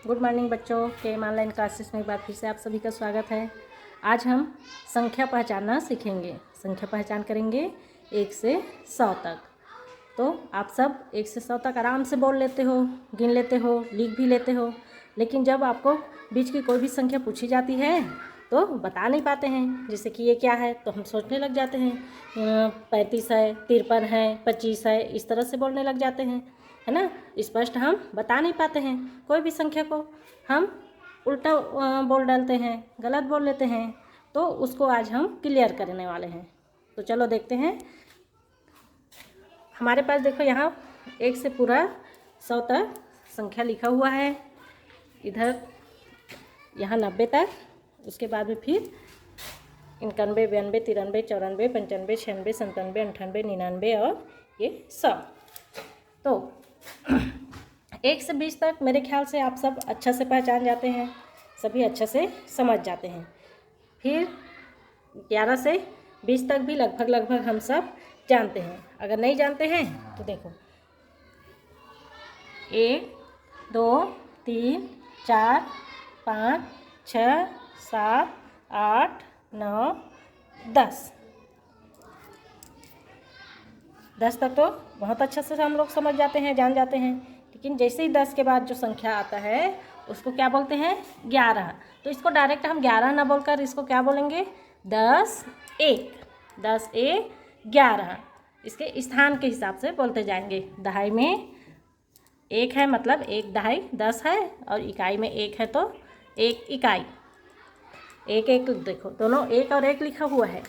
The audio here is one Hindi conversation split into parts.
गुड मॉर्निंग बच्चों के ऑनलाइन क्लासेस में एक बार फिर से आप सभी का स्वागत है। आज हम संख्या पहचानना सीखेंगे। संख्या पहचान करेंगे 1 से 100 तक। तो आप सब 1 से 100 तक आराम से बोल लेते हो, गिन लेते हो, लिख भी लेते हो, लेकिन जब आपको बीच की कोई भी संख्या पूछी जाती है तो बता नहीं पाते हैं। जैसे कि ये क्या है तो हम सोचने लग जाते हैं 35 है, 53 है, 25 है, इस तरह से बोलने लग जाते हैं, है ना। स्पष्ट हम बता नहीं पाते हैं। कोई भी संख्या को हम उल्टा बोल डालते हैं, गलत बोल लेते हैं। तो उसको आज हम क्लियर करने वाले हैं। तो चलो देखते हैं। हमारे पास देखो यहाँ 1 से पूरा 100 तक संख्या लिखा हुआ है। इधर यहाँ 90 तक, उसके बाद में फिर 91, 92, 93, 94, 95, 96, 97, 98, 99 और ये 100। तो 1 से 20 तक मेरे ख्याल से आप सब अच्छा से पहचान जाते हैं, सभी अच्छा से समझ जाते हैं। फिर 11 से 20 तक भी लगभग हम सब जानते हैं। अगर नहीं जानते हैं तो देखो 1, 2, 3, 4, 5, 6, 7, 8, 9, 10। 10 तक तो बहुत अच्छा से हम लोग समझ जाते हैं, जान जाते हैं। लेकिन जैसे ही 10 के बाद जो संख्या आता है उसको क्या बोलते हैं? 11। तो इसको डायरेक्ट हम 11 ना बोलकर इसको क्या बोलेंगे? 10 1, 10 1 11। इसके स्थान के हिसाब से बोलते जाएंगे। दहाई में 1 है मतलब 1 दहाई 10 है, और इकाई में 1 है तो 1 इकाई। 1 1 देखो दोनों 1 और 1 लिखा हुआ है,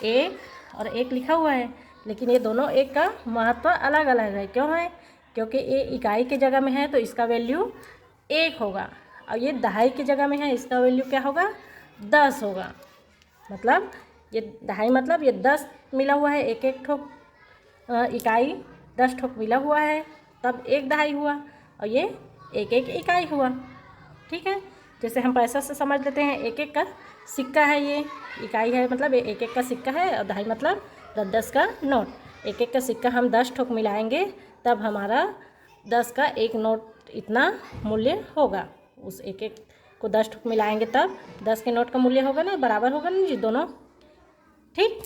1 और 1 लिखा हुआ है, लेकिन ये दोनों 1 का महत्व अलग अलग है। क्यों है? क्योंकि ये इकाई की जगह में है तो इसका वैल्यू 1 होगा, और ये दहाई की जगह में है, इसका वैल्यू क्या होगा? 10 होगा। मतलब ये दहाई मतलब ये 10 मिला हुआ है, एक एक ठोक इकाई 10 ठोक मिला हुआ है, तब 1 दहाई हुआ, और ये 1 1 इकाई हुआ। ठीक है। जैसे हम पैसा से समझ लेते हैं, 1 1 का सिक्का है, ये इकाई है मतलब 1 1 का सिक्का है, और दहाई मतलब 10 10 का नोट। 1 1 का सिक्का हम 10 ठोक मिलाएंगे तब हमारा 10 का एक नोट इतना मूल्य होगा। उस 1 1 को 10 ठोक मिलाएंगे तब 10 के नोट का मूल्य होगा ना, बराबर होगा ना जी दोनों। ठीक।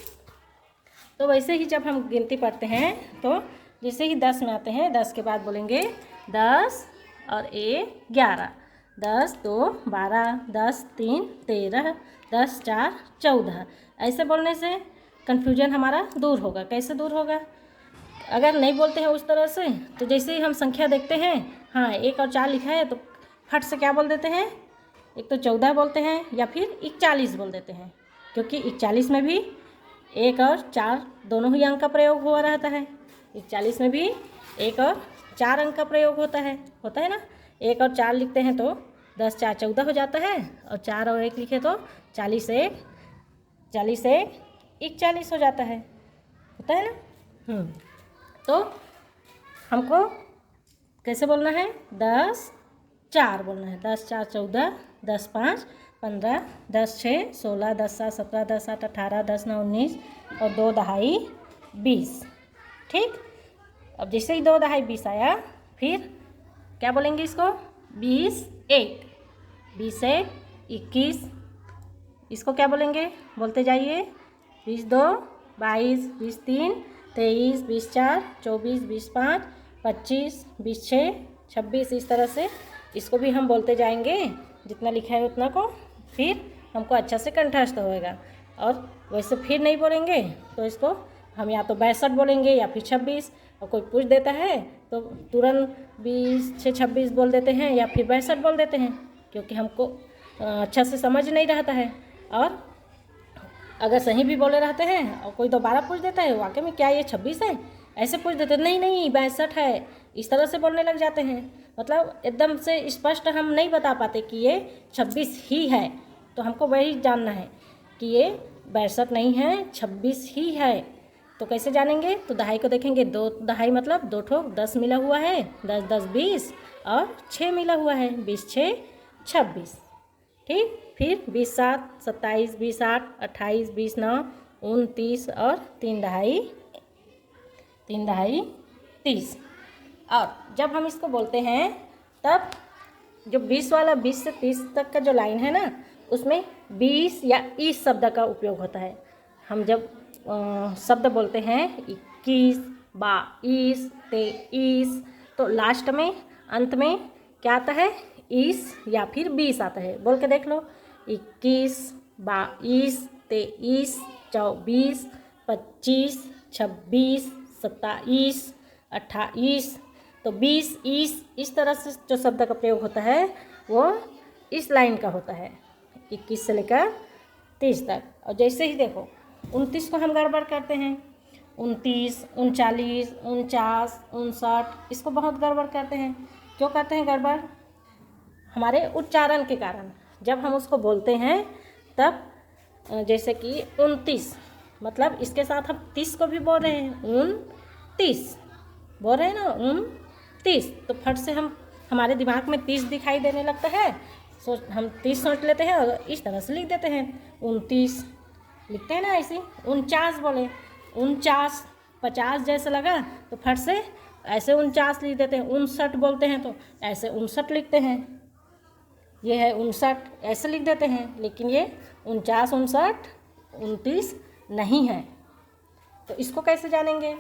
तो वैसे ही जब हम गिनती पढ़ते हैं तो जैसे ही 10 में आते हैं, 10 के बाद बोलेंगे 10 और 1 11, 10 2 12, 10 3 13, 10 4 14। ऐसे बोलने से कन्फ्यूजन हमारा दूर होगा। कैसे दूर होगा? अगर नहीं बोलते हैं उस तरह से तो जैसे ही हम संख्या देखते हैं, हाँ 1 और 4 लिखा है तो फट से क्या बोल देते हैं? एक तो 14 बोलते हैं या फिर 41 बोल देते हैं, क्योंकि 41 में भी 1 और 4 दोनों ही अंक का प्रयोग हुआ रहता है। 41 में भी 1 और 4 अंक का प्रयोग होता है ना। 1 और 4 लिखते हैं तो 10 4 14 हो जाता है, और 4 और 1 लिखे तो 40 1 41 हो जाता है, होता है ना। तो हमको कैसे बोलना है? 10 4 बोलना है। 10 4 14, 10 5 15, 10 6 16, 10 7 17, 10 8 18, 10 9 19 और 2 दहाई 20। ठीक। अब जैसे ही 2 दहाई 20 आया, फिर क्या बोलेंगे इसको? 20 1, 20 1 21। इसको क्या बोलेंगे? बोलते जाइए। 20 2 22, 20 3 23, 20 4 24, 20 5 25, 20 6 26। इस तरह से इसको भी हम बोलते जाएंगे, जितना लिखा है उतना को। फिर हमको अच्छा से कंठस्थ होएगा। और वैसे फिर नहीं बोलेंगे तो इसको हम या तो 62 बोलेंगे या फिर 26। और कोई पूछ देता है तो तुरंत 20 से 26 बोल देते हैं या फिर 62 बोल देते हैं, क्योंकि हमको अच्छा से समझ नहीं रहता है। और अगर सही भी बोले रहते हैं और कोई दोबारा पूछ देता है वाकई में क्या ये 26 है, ऐसे पूछ देते हैं, नहीं नहीं 62 है, इस तरह से बोलने लग जाते हैं। मतलब एकदम से स्पष्ट हम नहीं बता पाते कि ये 26 ही है। तो हमको वही जानना है कि ये 62 नहीं है, 26 ही है। तो कैसे जानेंगे? तो दहाई को देखेंगे। 2 दहाई मतलब 2 ठोक 10 मिला हुआ है, 10 10 20 और 6 मिला हुआ है, 20 6 26। ठीक। फिर 20 7 27, 20 8 28, 20 9 29 और 3 दहाई 30। और जब हम इसको बोलते हैं तब जो 20 वाला 20 से 30 तक का जो लाइन है ना, उसमें 20 या इस शब्द का उपयोग होता है। हम जब शब्द बोलते हैं 21, 22, 23, तो लास्ट में अंत में क्या आता है, इस या फिर 20 आता है। बोल के देख लो, 21, 22, 23, 24, 25, 26, 27, 28, तो 20, इस तरह से जो शब्द का प्रयोग होता है वो इस लाइन का होता है, 21 से लेकर 30 तक। और जैसे ही देखो 29 को हम गड़बड़ करते हैं, 29, 39, 49, 59, इसको बहुत गड़बड़ करते हैं। क्यों करते हैं गड़बड़? हमारे उच्चारण के कारण। जब हम उसको बोलते हैं तब जैसे कि 29, मतलब इसके साथ हम 30 को भी बोल रहे हैं, 29 बोल रहे हैं ना, 29, तो फट से हमारे दिमाग में 30 दिखाई देने लगता है, हम 30 सोच लेते हैं और इस तरह से लिख देते हैं, 29 लिखते हैं ना। ऐसे 49 बोले, 49, 50 जैसे लगा तो फट से ऐसे 49 लिख देते हैं। 59 बोलते हैं तो ऐसे 59 लिखते हैं, ये है 59 ऐसे लिख देते हैं, लेकिन ये 49, 59, 29 नहीं है। तो इसको कैसे जानेंगे?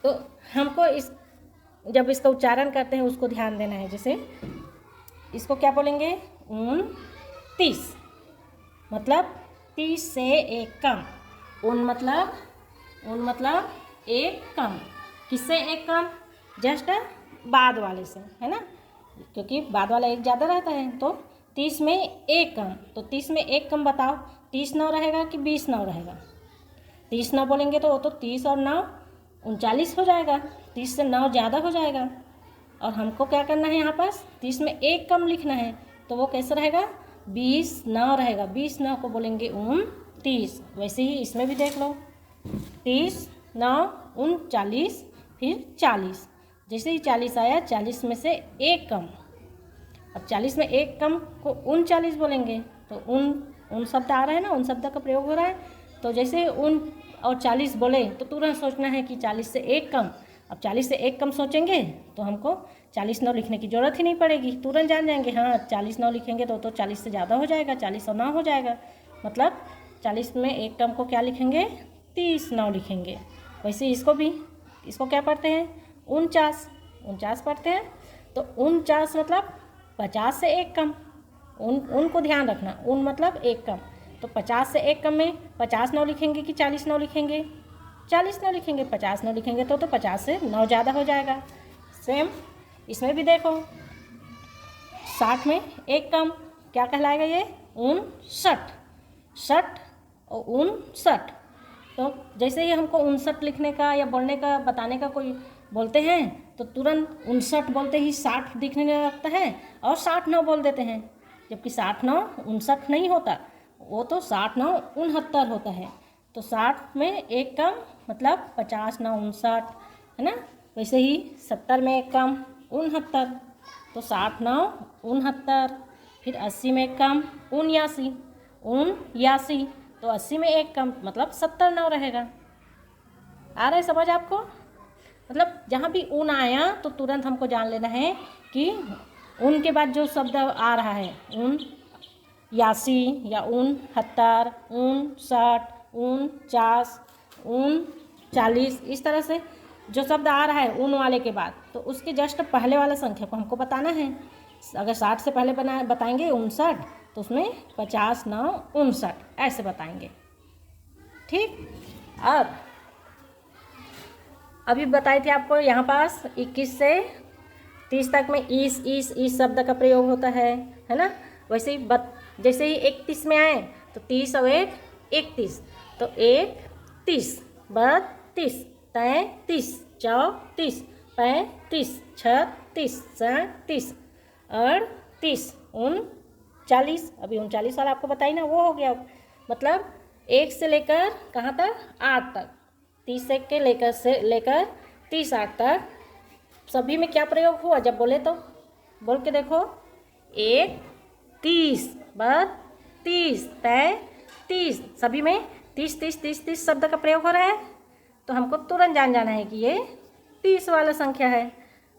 तो हमको जब इसका उच्चारण करते हैं उसको ध्यान देना है। जैसे इसको क्या बोलेंगे, 29, मतलब 30 से एक कम। उन मतलब एक कम। किससे एक कम? जस्ट बाद वाले से, है ना, क्योंकि बाद वाला एक ज़्यादा रहता है। तो 30 में एक कम, तो 30 में एक कम बताओ, 30 9 रहेगा कि 20 9 रहेगा? 30 9 बोलेंगे तो वो तो 30 और 9 39 हो जाएगा, 30 से 9 ज़्यादा हो जाएगा। और हमको क्या करना है, यहाँ पास 30 में एक कम लिखना है, तो वो कैसे रहेगा, 20 9 रहेगा। 20 9 को बोलेंगे 29। वैसे ही इसमें भी देख लो, 30 9 39, फिर 40। जैसे ही 40 आया, 40 में से एक कम, अब 40 में एक कम को 39 बोलेंगे। तो उन शब्द आ रहे हैं ना, उन शब्द का प्रयोग हो रहा है। तो जैसे उन और 40 बोले तो तुरंत सोचना है कि 40 से एक कम। अब 40 से एक कम सोचेंगे तो हमको 40 9 लिखने की ज़रूरत ही नहीं पड़ेगी, तुरंत जान जाएंगे। हाँ, 40 9 लिखेंगे तो 40 से ज़्यादा हो जाएगा, 40 और 9 हो जाएगा। मतलब 40 में एक कम को क्या लिखेंगे, 30 9 लिखेंगे। वैसे इसको क्या पढ़ते हैं, 49 पढ़ते हैं। तो 49 मतलब 50 से एक कम। उनको ध्यान रखना, मतलब एक कम। तो 50 से एक कम में 50 9 लिखेंगे कि 40 9 लिखेंगे? 40 9 लिखेंगे। 50 9 लिखेंगे तो 50 से 9 ज़्यादा हो जाएगा। सेम इसमें भी देखो, 60 में एक कम क्या कहलाएगा, ये 59, 60 और 59। तो जैसे ही हमको 59 लिखने का या बोलने का बताने का कोई बोलते हैं तो तुरंत 59 बोलते ही 60 दिखने लगता है और 60 9 बोल देते हैं, जबकि 60 9 59 नहीं होता, वो तो 60 9 69 होता है। तो 60 में एक कम मतलब 50 9 59, है ना। वैसे ही 70 में एक कम 69, तो 60 9 69। फिर 80 में एक कम 79, तो 80 में एक कम मतलब 70 9 रहेगा। आ रहा है समझ आपको? मतलब जहाँ भी ऊन आया तो तुरंत हमको जान लेना है कि ऊन के बाद जो शब्द आ रहा है, 79 या 69, 59, 49, 39, इस तरह से जो शब्द आ रहा है ऊन वाले के बाद, तो उसके जस्ट पहले वाला संख्या को हमको बताना है। अगर 60 से पहले बताएंगे 59, तो उसमें 50 9 59 ऐसे बताएंगे। ठीक। और अभी बताए थे आपको यहाँ पास 21 से 30 तक में इस शब्द का प्रयोग होता है ना। वैसे ही जैसे ही 31 में आए तो 30 और 1 31, तो 31 32 33 34 35 36 37 38 39। अभी 39 वाला आपको बताई ना, वो हो गया। मतलब 1 से लेकर कहाँ तक, 8 तक। 30 के लेकर 30 8 तक सभी में क्या प्रयोग हुआ जब बोले तो बोल के देखो, 1 30 32 33, सभी में 30 शब्द का प्रयोग हो रहा है। तो हमको तुरंत जान जाना है कि ये 30 वाला संख्या है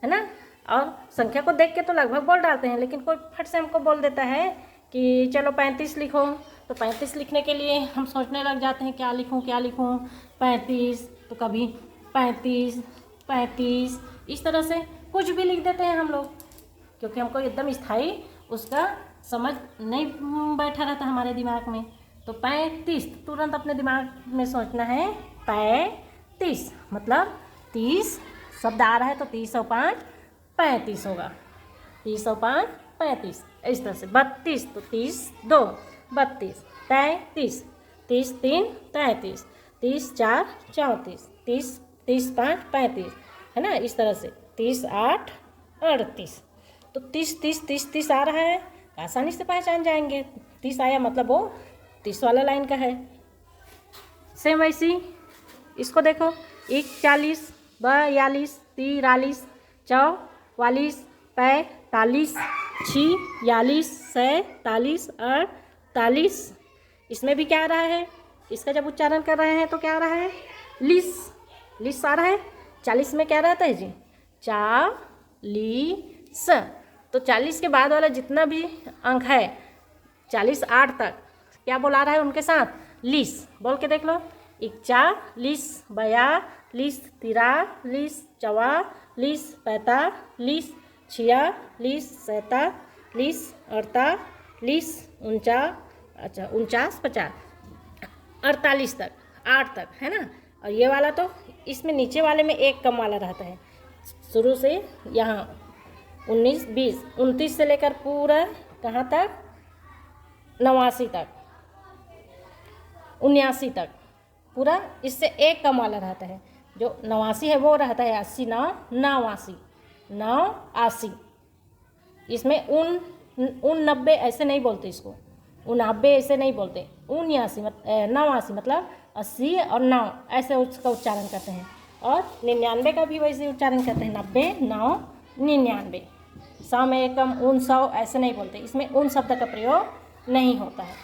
ना। और संख्या को देख के तो लगभग बोल डालते हैं, लेकिन कोई फट से हमको बोल देता है कि चलो 35 लिखो, तो 35 लिखने के लिए हम सोचने लग जाते हैं क्या लिखूं 35, तो कभी 35 इस तरह से कुछ भी लिख देते हैं हम लोग, क्योंकि हमको एकदम स्थायी उसका समझ नहीं बैठा रहता हमारे दिमाग में। तो 35 तुरंत अपने दिमाग में सोचना है 35 मतलब 30 शब्द आ रहा है तो 30 और 5 35 होगा, 30 और 5 35। इस तरह से 32 तो 30 2 32, 33 30 3 33, 30 4 34, 30 5 35 है ना। इस तरह से 30 8 38। तो 30 आ रहा है, आसानी से पहचान जाएंगे 30 आया मतलब वो 30 वाला लाइन का है। सेम वैसी इसको देखो 41 42 43 44 45 46 47 48। इसमें भी क्या आ रहा है, इसका जब उच्चारण कर रहे हैं तो क्या आ रहा है, लिस आ रहा है। 40 में क्या रहता है जी, 40। तो 40 के बाद वाला जितना भी अंक है 40 8 तक क्या बोला रहा है उनके साथ, लिस बोल के देख लो। 41 42 43 44 45 46 47 48 49 50 48 तक 8 तक है ना। और ये वाला तो इसमें नीचे वाले में एक कम वाला रहता है, शुरू से यहाँ 19 20 29 से लेकर पूरा कहाँ तक 89 तक 79 तक पूरा इससे एक कम वाला रहता है। जो 89 है वो रहता है 80 89। इसमें 90 ऐसे नहीं बोलते, इसको 90 ऐसे नहीं बोलते, 89 मतलब 80 और 9 ऐसे उसका उच्चारण करते हैं। और 99 का भी वैसे उच्चारण करते हैं, 90 9 99। 100 में एकम 100 ऐसे नहीं बोलते, इसमें उन शब्द का प्रयोग नहीं होता है।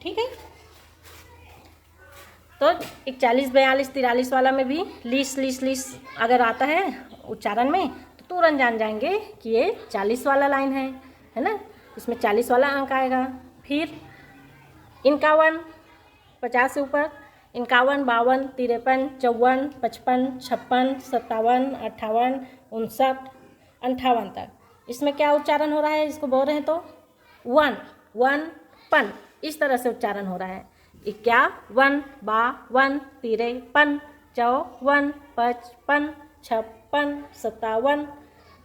ठीक है, तो 41 42 43 वाला में भी लिस अगर आता है उच्चारण में तो तुरंत जान जाएंगे कि ये 40 वाला लाइन है ना। इसमें 40 वाला अंक आएगा। फिर 51 50 से ऊपर 51 52 53 54 55 56 57 58 59 58 तक इसमें क्या उच्चारण हो रहा है, इसको बोल रहे हैं तो 1 पन इस तरह से उच्चारण हो रहा है। 51 52 53 54 55 56 57।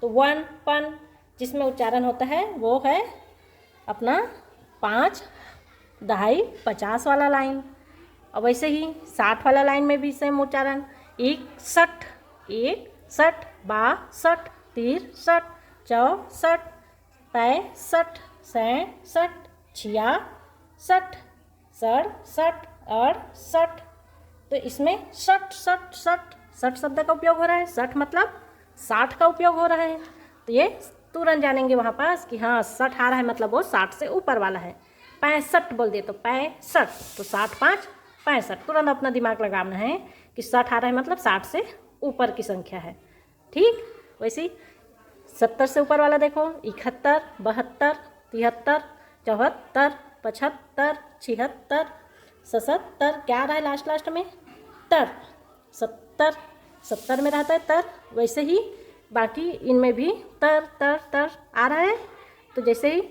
तो 1 पन जिसमें उच्चारण होता है वो है अपना 5 दहाई 50 वाला लाइन। और वैसे ही 60 वाला लाइन में भी सेम उच्चारण 61 62 63 64 65 67 66 67 68। तो इसमें 60 शब्द का उपयोग हो रहा है। 60 मतलब 60 का उपयोग हो रहा है। तो ये तुरंत जानेंगे वहाँ पास कि हाँ 60 आ रहा है मतलब वो 60 से ऊपर वाला है। 65 बोल दिए तो 65, तो 60 5 65। तुरंत अपना दिमाग लगाना है कि 60 आ रहा है मतलब 60 से ऊपर की संख्या है। ठीक, वैसे ही 70 से ऊपर वाला देखो 71 72 73 74 75 76 77। क्या आ रहा है लास्ट में तर 70 में रहता है तर। वैसे ही बाकी इनमें भी तर आ रहा है। तो जैसे ही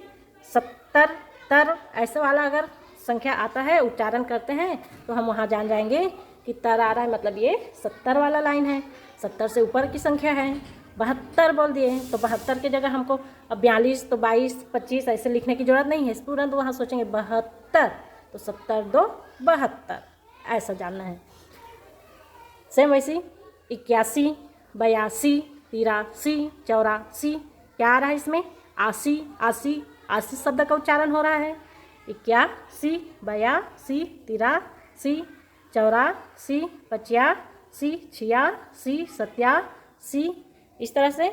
70 तर ऐसे वाला अगर संख्या आता है उच्चारण करते हैं तो हम वहाँ जान जाएंगे कि तर आ रहा है मतलब ये 70 वाला लाइन है, 70 से ऊपर की संख्या है। 72 बोल दिए तो 72 की जगह हमको अब 42 तो 22 25 ऐसे लिखने की ज़रूरत नहीं है, तुरंत वहाँ सोचेंगे 72 तो 70 2 72 ऐसा जानना है। सेम वैसी 81 82 83 84। क्या आ रहा है इसमें 80 शब्द का उच्चारण हो रहा है। 81 82 83 84 85 86 87। इस तरह से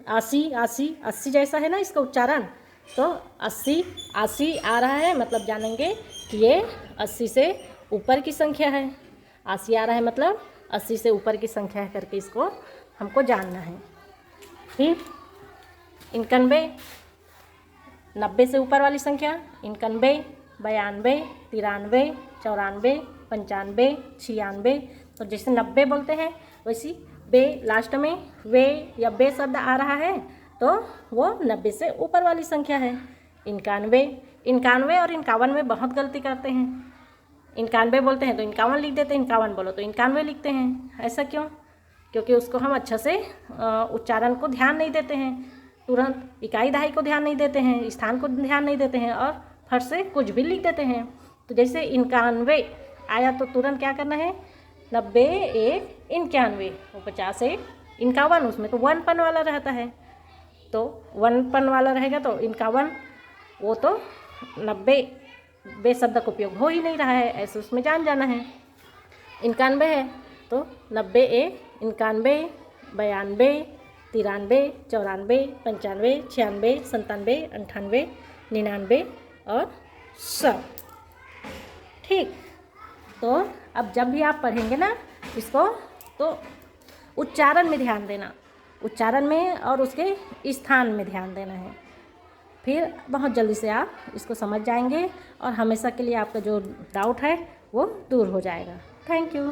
80 जैसा है ना इसका उच्चारण। तो 80 आ रहा है मतलब जानेंगे कि ये 80 से ऊपर की संख्या है। 80 आ रहा है मतलब 80 से ऊपर की संख्या है करके इसको हमको जानना है। फिर 91, 90 से ऊपर वाली संख्या 91, 92, 93, 94, 95, 96। तो जैसे 90 बोलते हैं वैसी बे लास्ट में वे या बे शब्द आ रहा है तो वो 90 से ऊपर वाली संख्या है। 91, 91 और 51 में बहुत गलती करते हैं। 91 बोलते हैं तो 51 लिख देते हैं, 51 बोलो तो 91 लिखते हैं। ऐसा क्यों? क्योंकि उसको हम अच्छा से उच्चारण को ध्यान नहीं देते हैं, तुरंत इकाई दहाई को ध्यान नहीं देते हैं, स्थान को ध्यान नहीं देते हैं और फट से कुछ भी लिख देते हैं। तो जैसे 91 आया तो तुरंत क्या करना है, 90, 1, 91, वो 50 से 51, उसमें तो 1 पन वाला रहता है, तो 1 पन वाला रहेगा तो 51, वो तो 90 बे शब्द का उपयोग हो ही नहीं रहा है, ऐसे उसमें जान जाना है। 91 है तो 90, 1, 91, 92, 93, 94, 95, 96, 97, 98, 99 और 100। ठीक, तो अब जब भी आप पढ़ेंगे ना इसको तो उच्चारण में ध्यान देना, उच्चारण में और उसके स्थान में ध्यान देना है, फिर बहुत जल्दी से आप इसको समझ जाएंगे और हमेशा के लिए आपका जो डाउट है वो दूर हो जाएगा। Thank you.